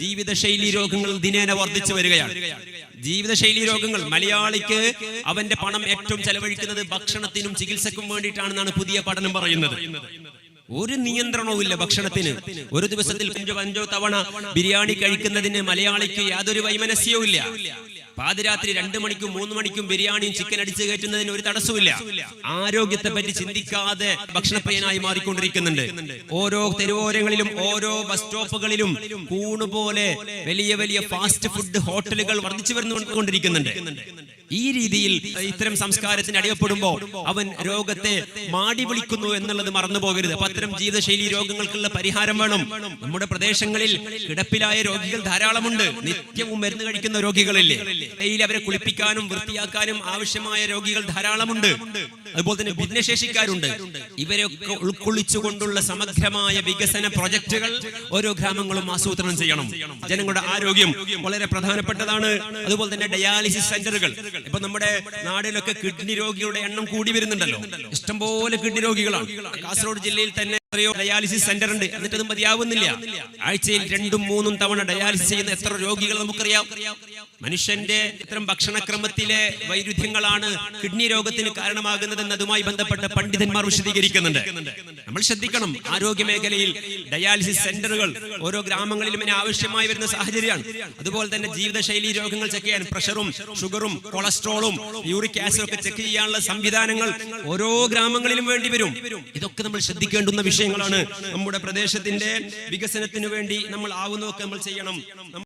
ജീവിതശൈലി രോഗങ്ങൾ ദിനേന വർദ്ധിച്ചു വരികയാണ്. ജീവിതശൈലി രോഗങ്ങൾ, മലയാളിക്ക് അവന്റെ പണം ഏറ്റവും ചെലവഴിക്കുന്നത് ഭക്ഷണത്തിനും ചികിത്സക്കും വേണ്ടിയിട്ടാണെന്നാണ് പുതിയ പഠനം പറയുന്നത്. ഒരു നിയന്ത്രണവുമില്ല ഭക്ഷണത്തിന്. ഒരു ദിവസത്തിൽ 5 തവണ ബിരിയാണി കഴിക്കുന്നതിന് മലയാളിക്ക് യാതൊരു വൈമനസ്യവും ഇല്ല. പാതിരാത്രി 2 മണിക്കും 3 മണിക്കും ബിരിയാണിയും ചിക്കൻ അടിച്ചു കയറ്റുന്നതിന് ഒരു തടസ്സമില്ല. ആരോഗ്യത്തെ പറ്റി ചിന്തിക്കാതെ ഭക്ഷണപ്രിയനായി മാറിക്കൊണ്ടിരിക്കുന്നുണ്ട്. ഓരോ തെരുവോരങ്ങളിലും ഓരോ ബസ് സ്റ്റോപ്പുകളിലും കൂണുപോലെ വലിയ വലിയ ഫാസ്റ്റ് ഫുഡ് ഹോട്ടലുകൾ വർദ്ധിച്ചു വരുന്നുകൊണ്ടിരിക്കുന്നുണ്ട്. ഈ രീതിയിൽ ഇത്തരം സംസ്കാരത്തിന് അടിയപ്പെടുമ്പോൾ അവൻ രോഗത്തെ മാടി വിളിക്കുന്നു എന്നുള്ളത് മറന്നു പോകരുത്. അപ്പൊ അത്തരം ജീവിതശൈലി രോഗങ്ങൾക്കുള്ള പരിഹാരം വേണം. നമ്മുടെ പ്രദേശങ്ങളിൽ കിടപ്പിലായ രോഗികൾ ധാരാളമുണ്ട്. നിത്യവും മരുന്ന് കഴിക്കുന്ന രോഗികളില്ലേ? അവരെ കുളിപ്പിക്കാനും വൃത്തിയാക്കാനും ആവശ്യമായ രോഗികൾ ധാരാളമുണ്ട്. അതുപോലെ തന്നെ ഭിന്നശേഷിക്കാരുണ്ട്. ഇവരൊക്കെ ഉൾക്കൊള്ളിച്ചുകൊണ്ടുള്ള സമഗ്രമായ വികസന പ്രൊജക്ടുകൾ ഓരോ ഗ്രാമങ്ങളും ആസൂത്രണം ചെയ്യണം. ജനങ്ങളുടെ ആരോഗ്യം വളരെ പ്രധാനപ്പെട്ടതാണ്. അതുപോലെ തന്നെ ഡയാലിസിസ് സെന്ററുകൾ. ഇപ്പൊ നമ്മുടെ നാടിലൊക്കെ കിഡ്നി രോഗികളുടെ എണ്ണം കൂടി വരുന്നുണ്ടല്ലോ. ഇഷ്ടംപോലെ കിഡ്നി രോഗികളാണ്. കാസർഗോഡ് ജില്ലയിൽ തന്നെ ഡയാലിസിസ് സെന്റർ ഉണ്ട്. എന്നിട്ട് അത് മതിയാവുന്നില്ല. ആഴ്ചയിൽ 2-3 തവണ ഡയാലിസിസ് ചെയ്യുന്ന എത്ര രോഗികൾ നമുക്കറിയാം. മനുഷ്യന്റെ ഇത്തരം ഭക്ഷണക്രമത്തിലെ വൈരുദ്ധ്യങ്ങളാണ് കിഡ്നി രോഗത്തിന് കാരണമാകുന്നതെന്ന് അതുമായി ബന്ധപ്പെട്ട് പണ്ഡിതന്മാർ വിശദീകരിക്കുന്നുണ്ട്. നമ്മൾ ശ്രദ്ധിക്കണം. ആരോഗ്യ മേഖലയിൽ ഡയാലിസിസ് സെന്ററുകൾ ഓരോ ഗ്രാമങ്ങളിലും ഇതിന് ആവശ്യമായി വരുന്ന സാഹചര്യമാണ്. അതുപോലെ തന്നെ ജീവിതശൈലി രോഗങ്ങൾ ചെക്ക് ചെയ്യാൻ പ്രഷറും ഷുഗറും കൊളസ്ട്രോളും യൂറിക് ആസിഡും ഒക്കെ ചെക്ക് ചെയ്യാനുള്ള സംവിധാനങ്ങൾ ഓരോ ഗ്രാമങ്ങളിലും വേണ്ടി വരും. ഇതൊക്കെ നമ്മൾ ശ്രദ്ധിക്കേണ്ടുന്ന വിഷയങ്ങളാണ്. നമ്മുടെ പ്രദേശത്തിന്റെ വികസനത്തിന് വേണ്ടി നമ്മൾ ആവുന്നതൊക്കെ നമ്മൾ ചെയ്യണം.